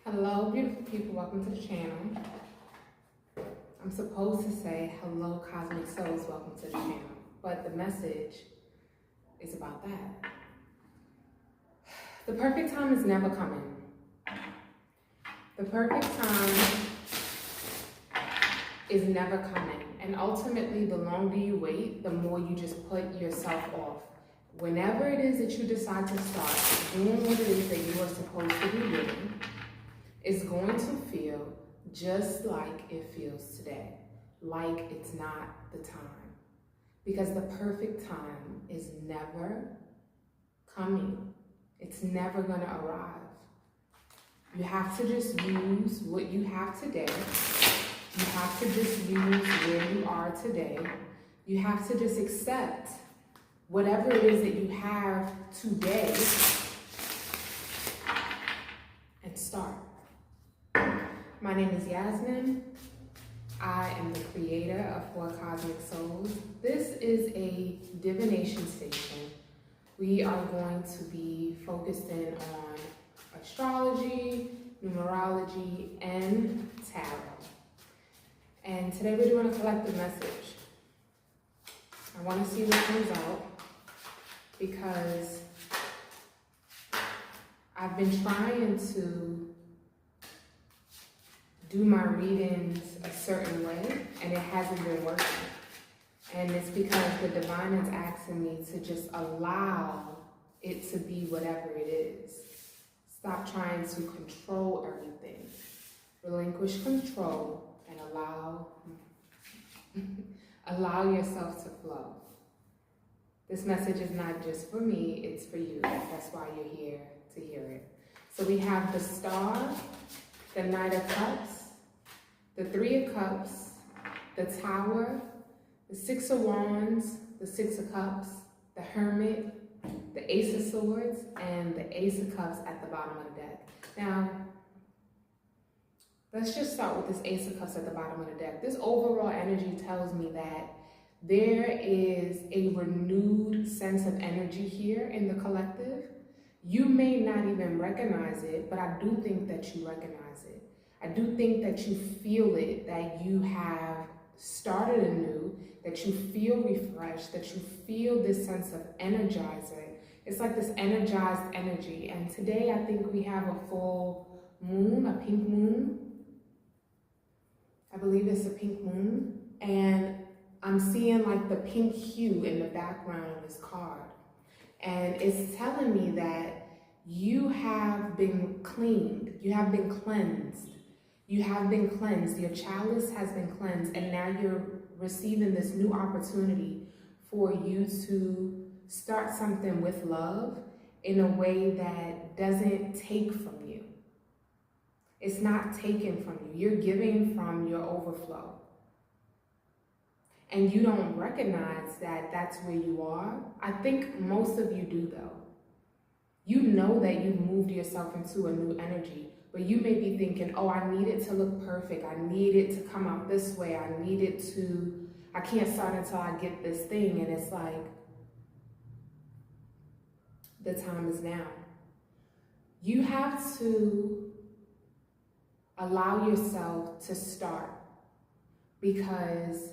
Hello, beautiful people. Welcome to the channel. I'm supposed to say hello, cosmic souls. Welcome to the channel. But the message is about that. The perfect time is never coming. The perfect time is never coming. And ultimately, the longer you wait, the more you just put yourself off. Whenever it is that you decide to start doing what it is that you are supposed to be doing, it's going to feel just like it feels today, like it's not the time. Because the perfect time is never coming. It's never gonna arrive. You have to just use what you have today. You have to just use where you are today. You have to just accept whatever it is that you have today and start. My name is Yasmin. I am the creator of Four Cosmic Souls. This is a divination station. We are going to be focusing on astrology, numerology, and tarot. And today we're doing a collective message. I want to see what comes out because I've been trying to do my readings a certain way, and it hasn't been working. And it's because the divine is asking me to just allow it to be whatever it is. Stop trying to control everything. Relinquish control and allow yourself to flow. This message is not just for me, it's for you. That's why you're here to hear it. So we have the Star, the Knight of Cups, the Three of Cups, the Tower, the Six of Wands, the Six of Cups, the Hermit, the Ace of Swords, and the Ace of Cups at the bottom of the deck. Now, let's just start with this Ace of Cups at the bottom of the deck. This overall energy tells me that there is a renewed sense of energy here in the collective. You may not even recognize it, but I do think that you recognize it. I do think that you feel it, that you have started anew, that you feel refreshed, that you feel this sense of energizing. It's like this energized energy. And today I think we have a full moon, a pink moon. I believe it's a pink moon. And I'm seeing like the pink hue in the background of this card. And it's telling me that you have been cleaned, you have been cleansed. You have been cleansed, your chalice has been cleansed, and now you're receiving this new opportunity for you to start something with love in a way that doesn't take from you. It's not taken from you. You're giving from your overflow. And you don't recognize that that's where you are. I think most of you do though. You know that you've moved yourself into a new energy. But you may be thinking, oh, I need it to look perfect. I need it to come out this way. I can't start until I get this thing. And it's like, the time is now. You have to allow yourself to start, because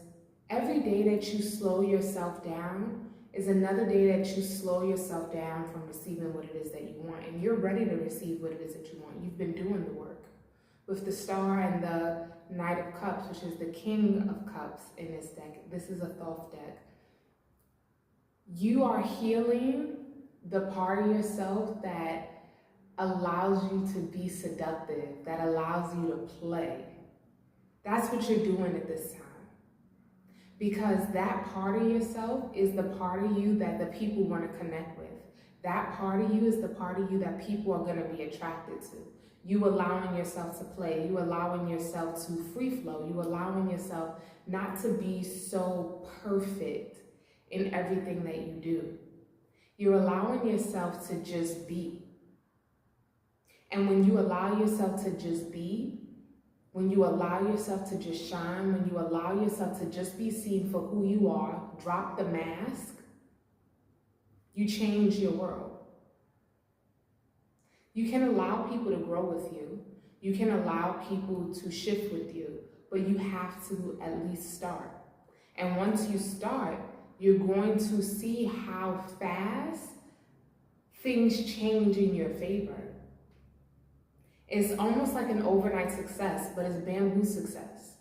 every day that you slow yourself down is another day that you slow yourself down from receiving what it is that you want. And you're ready to receive what it is that you want. You've been doing the work. With the Star and the Knight of Cups, which is the King of Cups in this deck. This is a Thoth deck. You are healing the part of yourself that allows you to be seductive, that allows you to play. That's what you're doing at this time. Because that part of yourself is the part of you that the people want to connect with. That part of you is the part of you that people are going to be attracted to. You allowing yourself to play. You allowing yourself to free flow. You allowing yourself not to be so perfect in everything that you do. You're allowing yourself to just be. And when you allow yourself to just be, when you allow yourself to just shine, when you allow yourself to just be seen for who you are, drop the mask, you change your world. You can allow people to grow with you. You can allow people to shift with you, but you have to at least start. And once you start, you're going to see how fast things change in your favor. It's almost like an overnight success, but it's bamboo success.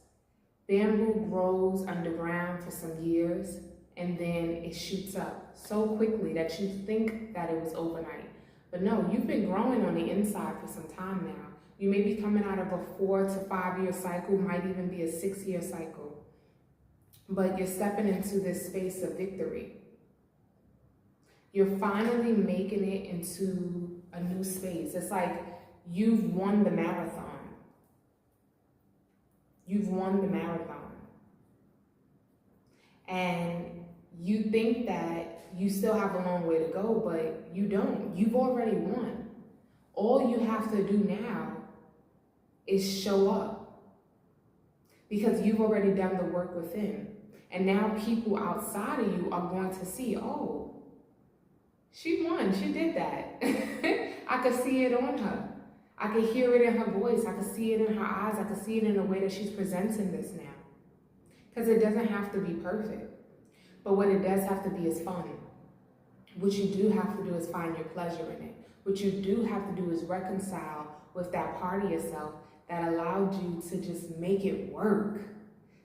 Bamboo grows underground for some years, and then it shoots up so quickly that you think that it was overnight. But no, you've been growing on the inside for some time now. You may be coming out of a 4 to 5 year cycle, might even be a 6-year cycle. But you're stepping into this space of victory. You're finally making it into a new space. It's like you've won the marathon. You've won the marathon. And you think that you still have a long way to go, but you don't. You've already won. All you have to do now is show up, because you've already done the work within. And now people outside of you are going to see, oh, she won, she did that. I could see it on her. I could hear it in her voice. I could see it in her eyes. I could see it in the way that she's presenting this now. Because it doesn't have to be perfect. But what it does have to be is fun. What you do have to do is find your pleasure in it. What you do have to do is reconcile with that part of yourself that allowed you to just make it work.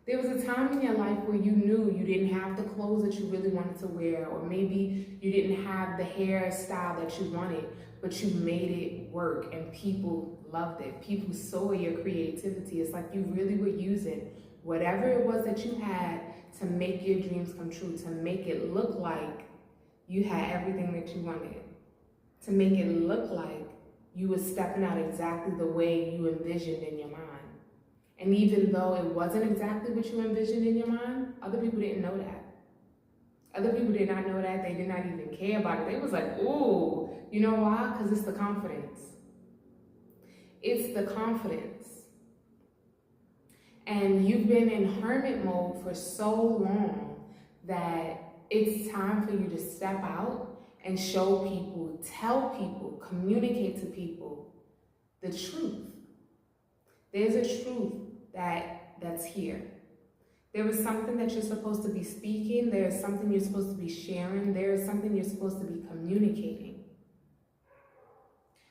There was a time in your life where you knew you didn't have the clothes that you really wanted to wear, or maybe you didn't have the hairstyle that you wanted, but you made it work and people loved it. People saw your creativity. It's like you really were using whatever it was that you had to make your dreams come true, to make it look like you had everything that you wanted, to make it look like you were stepping out exactly the way you envisioned in your mind. And even though it wasn't exactly what you envisioned in your mind, other people didn't know that. Other people did not know that. They did not even care about it. They was like, ooh, you know why? Because it's the confidence. It's the confidence. And you've been in hermit mode for so long that it's time for you to step out and show people, tell people, communicate to people the truth. There's a truth that's here. There is something that you're supposed to be speaking. There is something you're supposed to be sharing. There is something you're supposed to be communicating.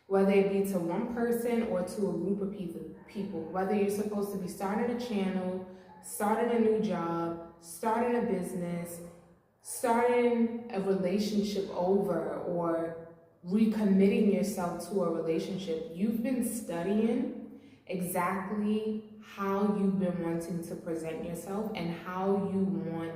Whether it be to one person or to a group of people, whether you're supposed to be starting a channel, starting a new job, starting a business, starting a relationship over, or recommitting yourself to a relationship, you've been studying exactly how you've been wanting to present yourself and how you want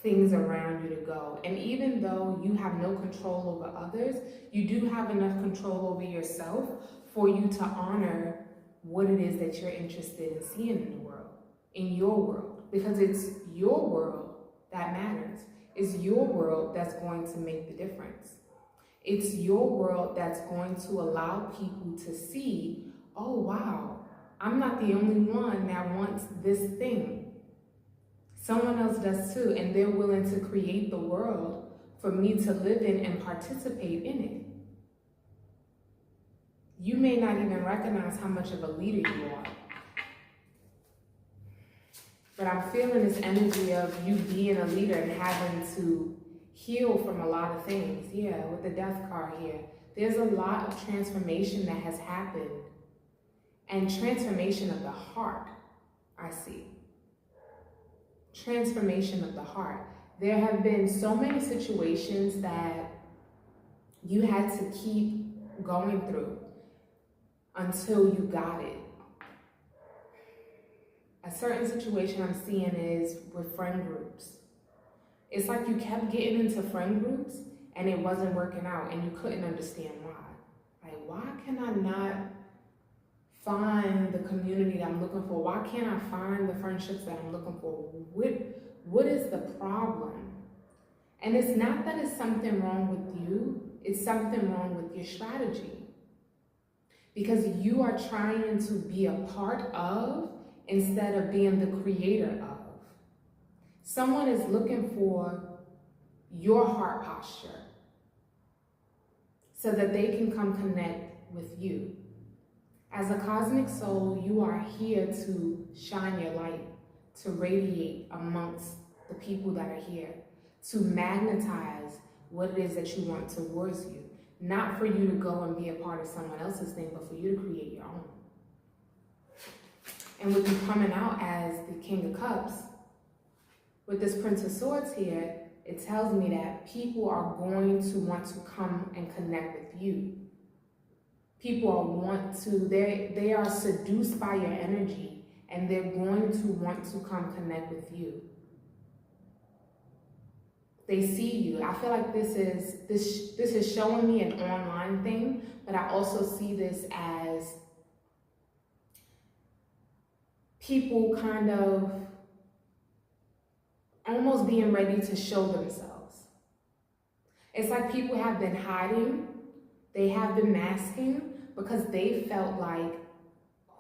things around you to go. And even though you have no control over others, you do have enough control over yourself for you to honor what it is that you're interested in seeing in the world, in your world, because it's your world that matters. It's your world that's going to make the difference. It's your world that's going to allow people to see, oh wow, I'm not the only one that wants this thing. Someone else does too, and they're willing to create the world for me to live in and participate in it. You may not even recognize how much of a leader you are. But I'm feeling this energy of you being a leader and having to heal from a lot of things. Yeah, with the death card here. There's a lot of transformation that has happened. And transformation of the heart, I see. Transformation of the heart. There have been so many situations that you had to keep going through until you got it. A certain situation I'm seeing is with friend groups. It's like you kept getting into friend groups and it wasn't working out and you couldn't understand why. Like, why can I not find the community that I'm looking for? Why can't I find the friendships that I'm looking for? What is the problem? And it's not that it's something wrong with you, it's something wrong with your strategy. Because you are trying to be a part of instead of being the creator of. Someone is looking for your heart posture so that they can come connect with you. As a cosmic soul, you are here to shine your light, to radiate amongst the people that are here, to magnetize what it is that you want towards you. Not for you to go and be a part of someone else's thing, but for you to create your own. And with you coming out as the King of Cups, with this Prince of Swords here, it tells me that people are going to want to come and connect with you. People they are seduced by your energy, and they're going to want to come connect with you. They see you. I feel like this is showing me an online thing, but I also see this as people kind of almost being ready to show themselves. It's like people have been hiding, they have been masking because they felt like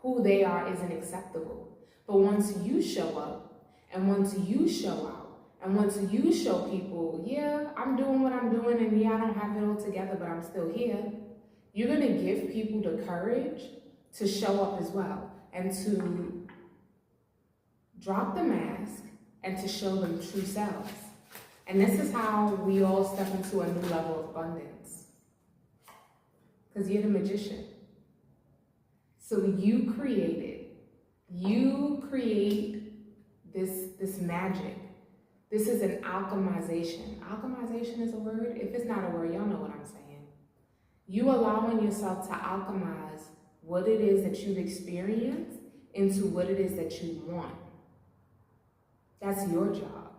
who they are isn't acceptable. But once you show up, and once you show out, and once you show people, yeah, I'm doing what I'm doing, and yeah, I don't have it all together, but I'm still here, you're going to give people the courage to show up as well, and to drop the mask, and to show them true selves. And this is how we all step into a new level of abundance. Because you're the magician. So you create this magic. This is an alchemization. Alchemization is a word? If it's not a word, y'all know what I'm saying. You allowing yourself to alchemize what it is that you've experienced into what it is that you want. That's your job.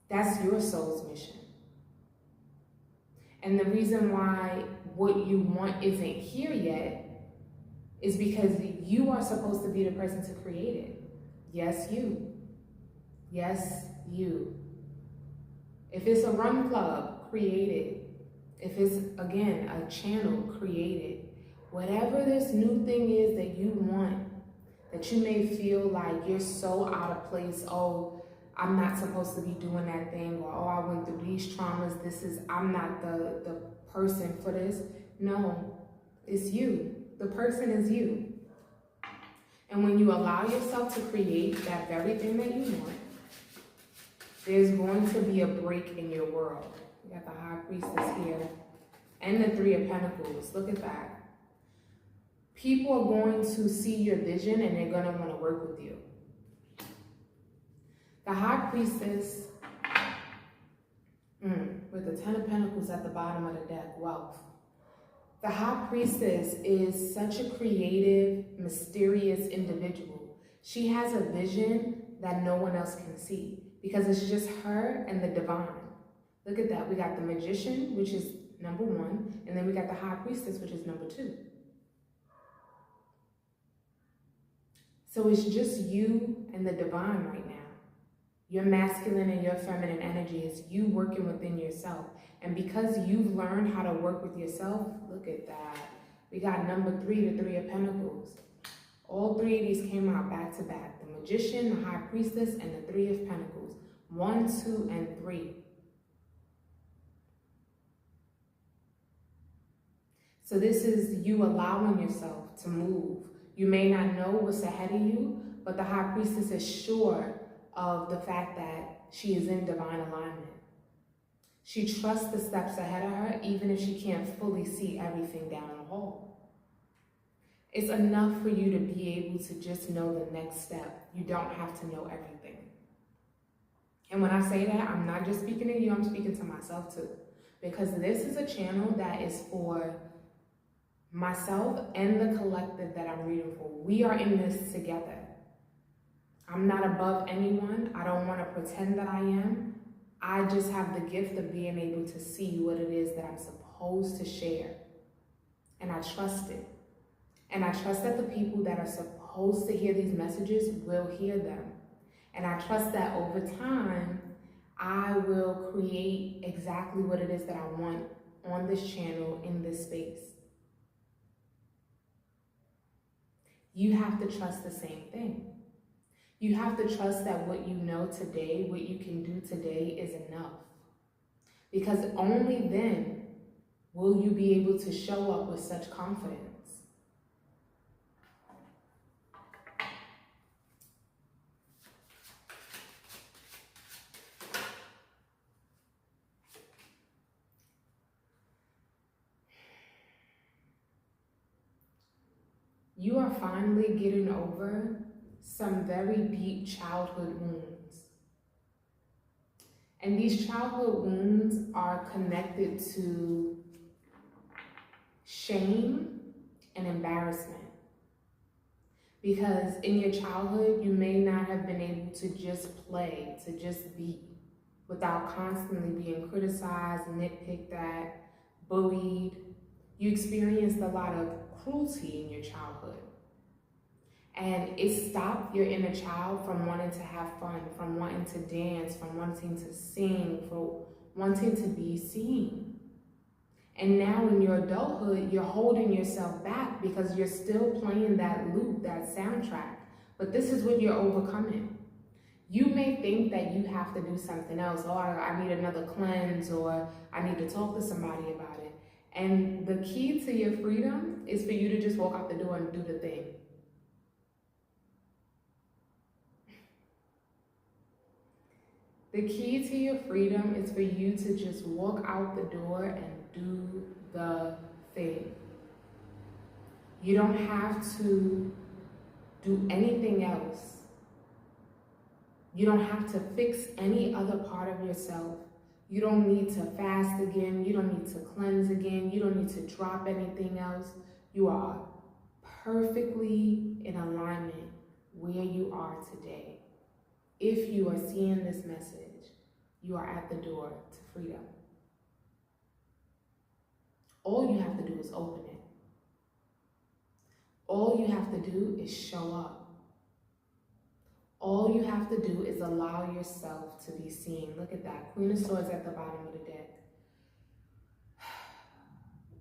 That's your soul's mission. And the reason why what you want isn't here yet is because you are supposed to be the person to create it. Yes, you. Yes, you. If it's a run club, create it. If it's, again, a channel, create it. Whatever this new thing is that you want, that you may feel like you're so out of place, oh, I'm not supposed to be doing that thing, or oh, I went through these traumas, I'm not the person for this. No, it's you. The person is you. And when you allow yourself to create that very thing that you want, there's going to be a break in your world. You got the High Priestess here and the Three of Pentacles. Look at that. People are going to see your vision and they're going to want to work with you. The High Priestess, with the Ten of Pentacles at the bottom of the deck, wealth. The High Priestess is such a creative, mysterious individual. She has a vision that no one else can see because it's just her and the divine. Look at that. We got the Magician, which is number 1, and then we got the High Priestess, which is number 2. So it's just you and the divine right now. Your masculine and your feminine energy is you working within yourself. And because you've learned how to work with yourself, look at that. We got number 3, the Three of Pentacles. All 3 of these came out back to back. The Magician, the High Priestess, and the Three of Pentacles. 1, 2, and 3. So this is you allowing yourself to move. You may not know what's ahead of you, but the High Priestess is sure of the fact that she is in divine alignment. She trusts the steps ahead of her, even if she can't fully see everything down the hall. It's enough for you to be able to just know the next step. You don't have to know everything. And when I say that, I'm not just speaking to you, I'm speaking to myself too. Because this is a channel that is for myself and the collective that I'm reading for. We are in this together. I'm not above anyone. I don't want to pretend that I am. I just have the gift of being able to see what it is that I'm supposed to share. And I trust it. And I trust that the people that are supposed to hear these messages will hear them. And I trust that over time, I will create exactly what it is that I want on this channel, in this space. You have to trust the same thing. You have to trust that what you know today, what you can do today is enough. Because only then will you be able to show up with such confidence. you are finally getting over some very deep childhood wounds. And these childhood wounds are connected to shame and embarrassment. Because in your childhood, you may not have been able to just play, to just be, without constantly being criticized, nitpicked at, bullied. You experienced a lot of cruelty in your childhood. And it stopped your inner child from wanting to have fun, from wanting to dance, from wanting to sing, from wanting to be seen. And now in your adulthood, you're holding yourself back because you're still playing that loop, that soundtrack. But this is what you're overcoming. You may think that you have to do something else. Oh, I need another cleanse, or I need to talk to somebody about it. And the key to your freedom is for you to just walk out the door and do the thing. The key to your freedom is for you to just walk out the door and do the thing. You don't have to do anything else. You don't have to fix any other part of yourself. You don't need to fast again. You don't need to cleanse again. You don't need to drop anything else. You are perfectly in alignment where you are today. If you are seeing this message, you are at the door to freedom. All you have to do is open it. All you have to do is show up. All you have to do is allow yourself to be seen. Look at that. Queen of Swords at the bottom of the deck.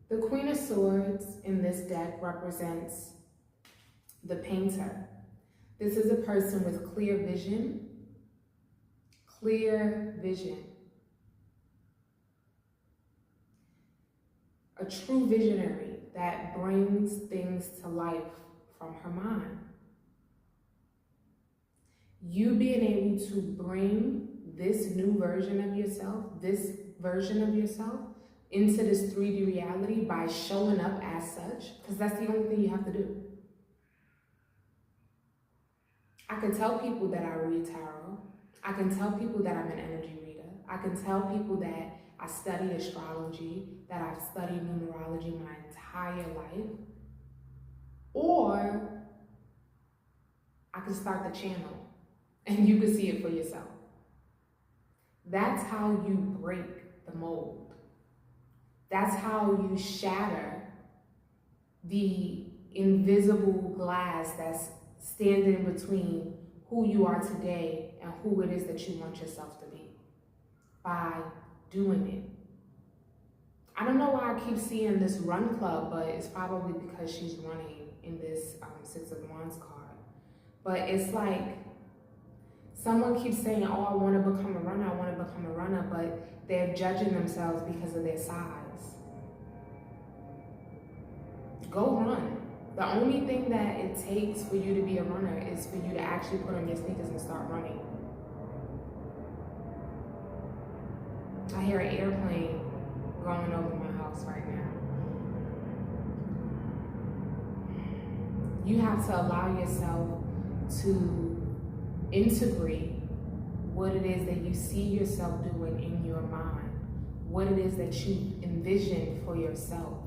The Queen of Swords in this deck represents the painter. This is a person with clear vision. Clear vision. A true visionary that brings things to life from her mind. You being able to bring this new version of yourself, this version of yourself, into this 3D reality by showing up as such, because that's the only thing you have to do. I can tell people that I read tarot. I can tell people that I'm an energy reader. I can tell people that I study astrology, that I've studied numerology my entire life. Or I can start the channel and you can see it for yourself. That's how you break the mold. That's how you shatter the invisible glass that's standing between who you are today and who it is that you want yourself to be by doing it. I don't know why I keep seeing this run club, but it's probably because she's running in this Six of Wands card. But it's like someone keeps saying, oh, I want to become a runner, I want to become a runner, but they're judging themselves because of their size. Go run. The only thing that it takes for you to be a runner is for you to actually put on your sneakers and start running. I hear an airplane going over my house right now. You have to allow yourself to integrate what it is that you see yourself doing in your mind, what it is that you envision for yourself.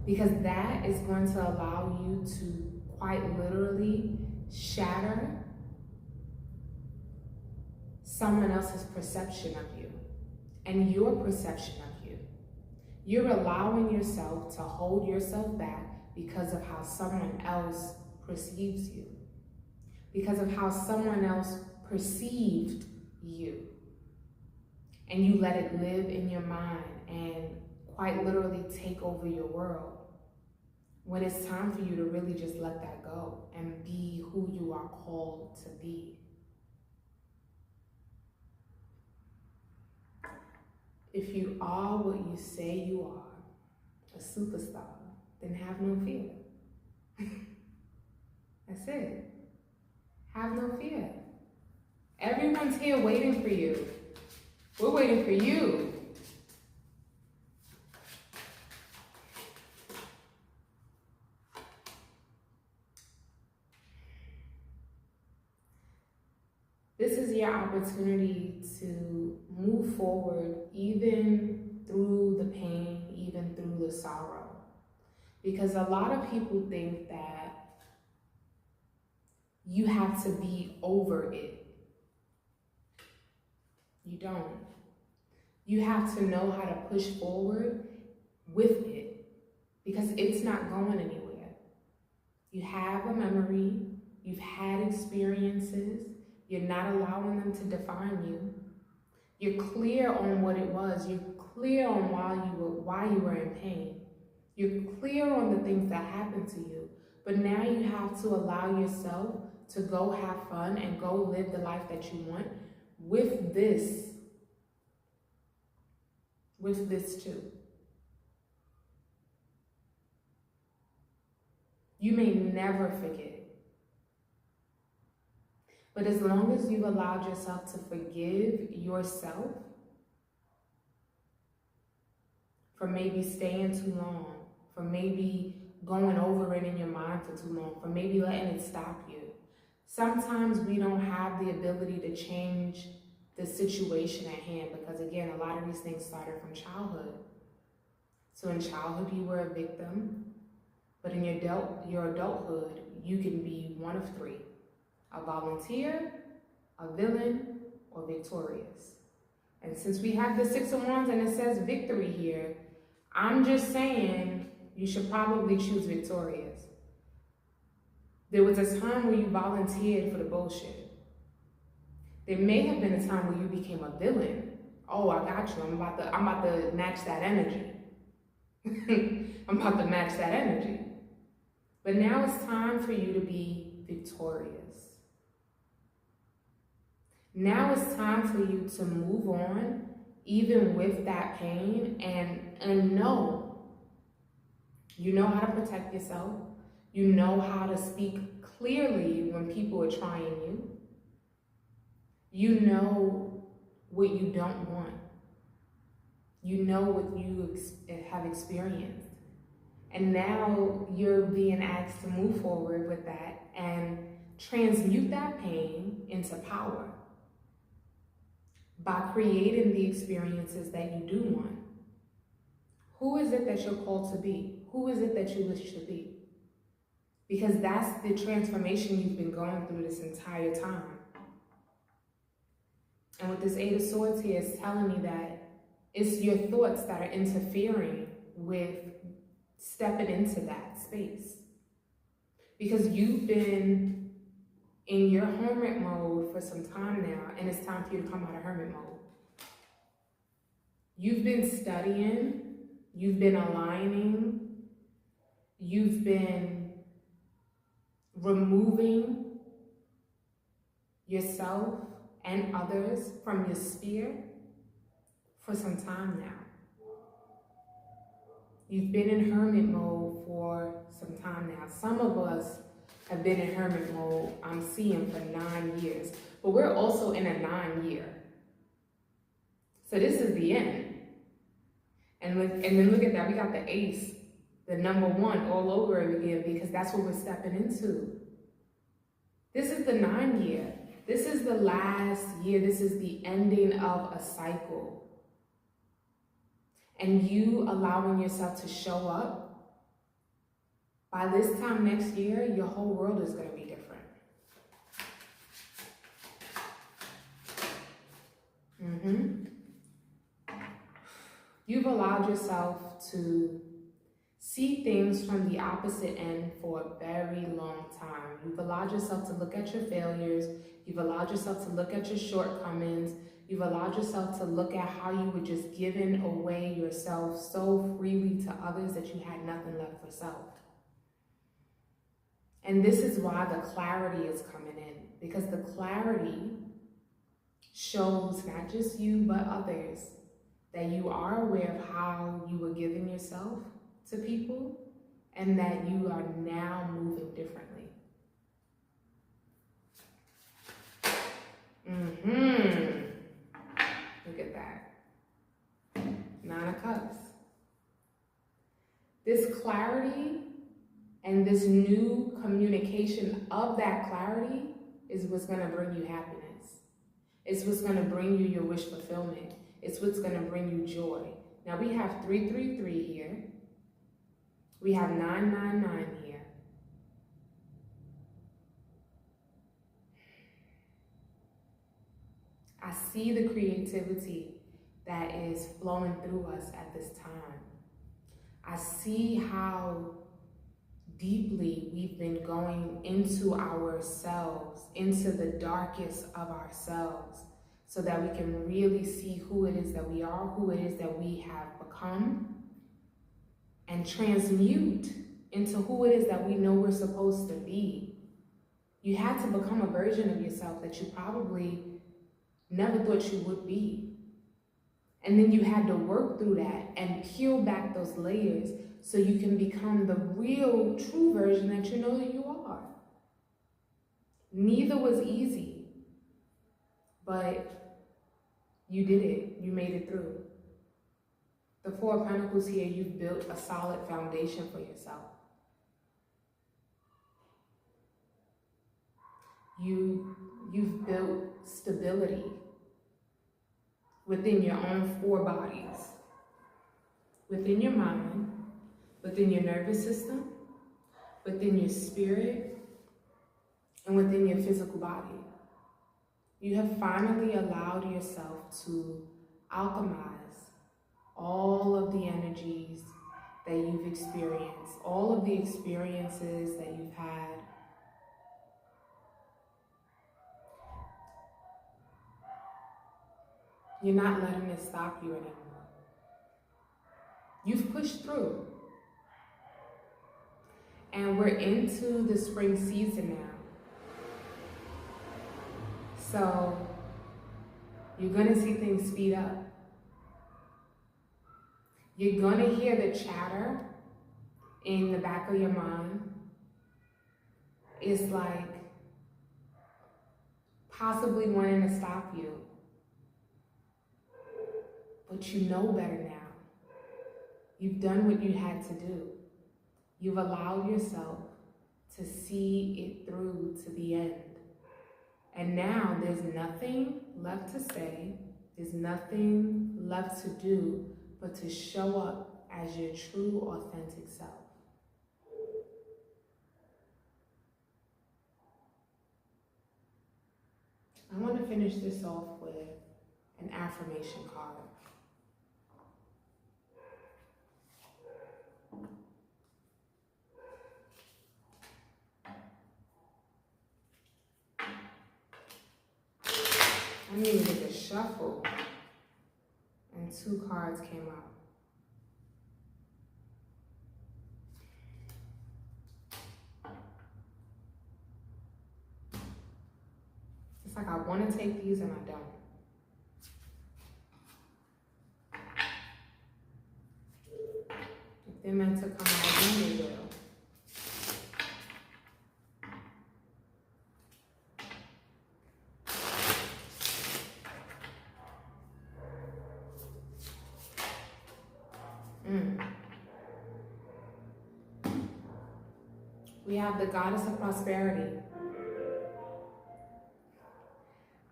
Because that is going to allow you to quite literally shatter someone else's perception of you and your perception of you. You're allowing yourself to hold yourself back because of how someone else perceives you, because of how someone else perceived you. And you let it live in your mind and quite literally take over your world, when it's time for you to really just let that go and be who you are called to be. If you are what you say you are, a superstar, then have no fear. That's it. Have no fear. Everyone's here waiting for you. We're waiting for you. This is your opportunity to move forward even through the pain, even through the sorrow. Because a lot of people think that you have to be over it. You don't. You have to know how to push forward with it because it's not going anywhere. You have a memory, you've had experiences, you're not allowing them to define you. You're clear on what it was, you're clear on why you were in pain. You're clear on the things that happened to you, but now you have to allow yourself to go have fun and go live the life that you want with this too. You may never forget, but as long as you've allowed yourself to forgive yourself for maybe staying too long, for maybe going over it in your mind for too long, for maybe letting it stop you. Sometimes we don't have the ability to change the situation at hand because, again, a lot of these things started from childhood. So in childhood, you were a victim, but in your adulthood, you can be one of three: a volunteer, a villain, or victorious. And since we have the Six of Wands and it says victory here, I'm just saying you should probably choose victorious. There was a time where you volunteered for the bullshit. There may have been a time where you became a villain. Oh, I got you. I'm about to match that energy. I'm about to match that energy. But now it's time for you to be victorious. Now it's time for you to move on, even with that pain, and know. You know how to protect yourself. You know how to speak clearly when people are trying you. You know what you don't want. You know what you have experienced. And now you're being asked to move forward with that and transmute that pain into power by creating the experiences that you do want. Who is it that you're called to be? Who is it that you wish to be? Because that's the transformation you've been going through this entire time. And with this Eight of Swords here, it's telling me that it's your thoughts that are interfering with stepping into that space. Because you've been in your hermit mode for some time now, and it's time for you to come out of hermit mode. You've been studying, you've been aligning, you've been removing yourself and others from your sphere for some time now. You've been in hermit mode for some time now. Some of us have been in hermit mode, I'm seeing, for 9 years. But we're also in a 9-year. So this is the end. And then look at that, we got the ace, the number 1 all over again, because that's what we're stepping into. This is the 9-year. This is the last year. This is the ending of a cycle. And you allowing yourself to show up, by this time next year, your whole world is going to be different. You've allowed yourself to see things from the opposite end for a very long time. You've allowed yourself to look at your failures. You've allowed yourself to look at your shortcomings. You've allowed yourself to look at how you were just giving away yourself so freely to others that you had nothing left for self. And this is why the clarity is coming in, because the clarity shows not just you, but others, that you are aware of how you were giving yourself to people and that you are now moving differently. Look at that. 9 of Cups. This clarity and this new communication of that clarity is what's going to bring you happiness. It's what's going to bring you your wish fulfillment. It's what's going to bring you joy. Now we have 333 here. We have 999 here. I see the creativity that is flowing through us at this time. I see how deeply we've been going into ourselves, into the darkest of ourselves, so that we can really see who it is that we are, who it is that we have become, and transmute into who it is that we know we're supposed to be. You had to become a version of yourself that you probably never thought you would be. And then you had to work through that and peel back those layers so you can become the real, true version that you know that you are. Neither was easy, but you did it. You made it through. The Four of Pentacles here, you've built a solid foundation for yourself. You've built stability within your own four bodies, within your mind, within your nervous system, within your spirit, and within your physical body. You have finally allowed yourself to alchemize all of the energies that you've experienced, all of the experiences that you've had. You're not letting it stop you anymore. You've pushed through. And we're into the spring season now. So you're gonna see things speed up. You're gonna hear the chatter in the back of your mind. It's like possibly wanting to stop you. But you know better now. You've done what you had to do. You've allowed yourself to see it through to the end. And now there's nothing left to say, there's nothing left to do but to show up as your true, authentic self. I want to finish this off with an affirmation card. I needed a shuffle, and two cards came out. It's like I want to take these and I don't. If they're meant to come out, then they will. We have the Goddess of Prosperity.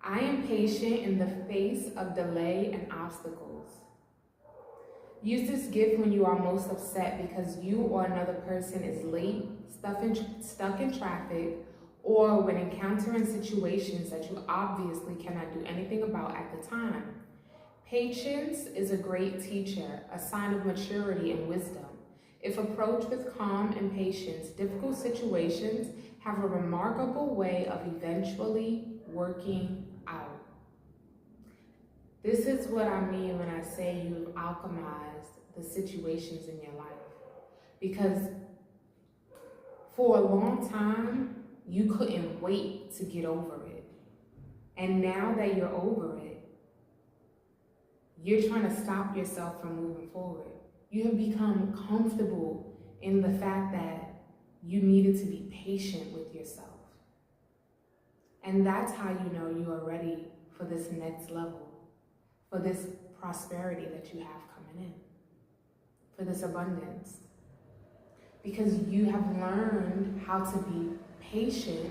I am patient in the face of delay and obstacles. Use this gift when you are most upset because you or another person is late, stuck in traffic, or when encountering situations that you obviously cannot do anything about at the time. Patience is a great teacher, a sign of maturity and wisdom. If approached with calm and patience, difficult situations have a remarkable way of eventually working out. This is what I mean when I say you've alchemized the situations in your life. Because for a long time, you couldn't wait to get over it. And now that you're over it, you're trying to stop yourself from moving forward. You have become comfortable in the fact that you needed to be patient with yourself. And that's how you know you are ready for this next level, for this prosperity that you have coming in, for this abundance. Because you have learned how to be patient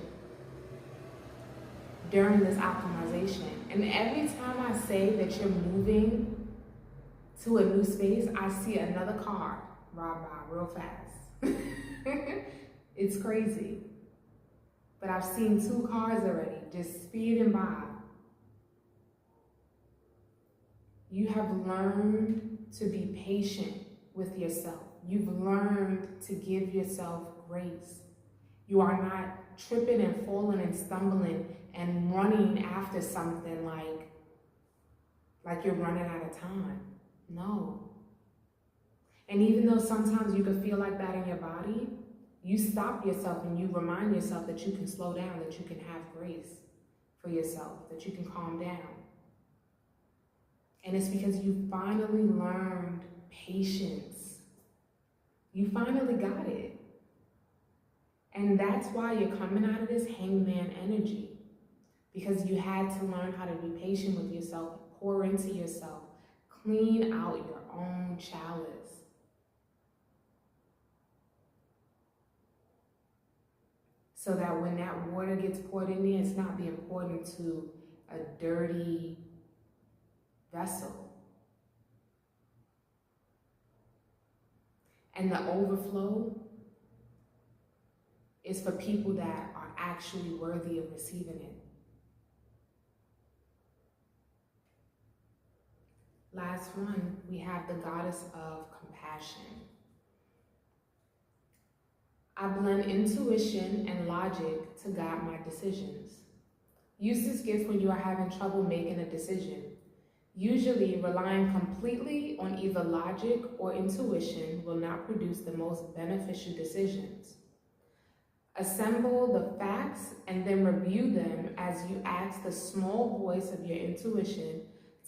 during this optimization. And every time I say that you're moving to a new space, I see another car ride by real fast. It's crazy. But I've seen 2 cars already just speeding by. You have learned to be patient with yourself. You've learned to give yourself grace. You are not tripping and falling and stumbling and running after something like you're running out of time. No. And even though sometimes you can feel like that in your body, you stop yourself and you remind yourself that you can slow down, that you can have grace for yourself, that you can calm down. And it's because you finally learned patience. You finally got it. And that's why you're coming out of this hangman energy. Because you had to learn how to be patient with yourself, pour into yourself, clean out your own chalice. So that when that water gets poured in there, it's not being poured into a dirty vessel. And the overflow is for people that are actually worthy of receiving it. Last one, we have the goddess of compassion. I blend intuition and logic to guide my decisions. Use this gift when you are having trouble making a decision. Usually, relying completely on either logic or intuition will not produce the most beneficial decisions. Assemble the facts and then review them as you ask the small voice of your intuition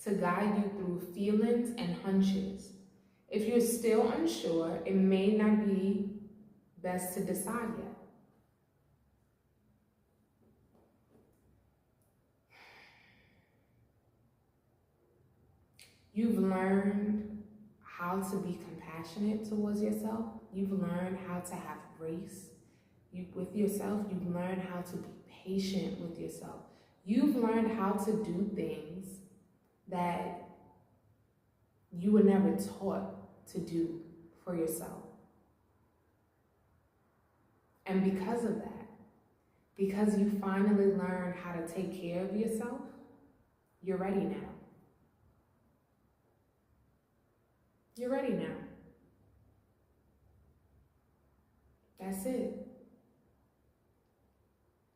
to guide you through feelings and hunches. If you're still unsure, it may not be best to decide yet. You've learned how to be compassionate towards yourself. You've learned how to have grace with yourself. You've learned how to be patient with yourself. You've learned how to do things that you were never taught to do for yourself. And because of that, because you finally learned how to take care of yourself, you're ready now. You're ready now. That's it.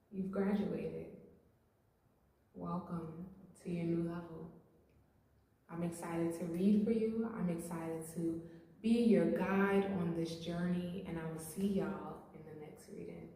You've graduated. Welcome to your new level. I'm excited to read for you. I'm excited to be your guide on this journey, and I will see y'all in the next reading.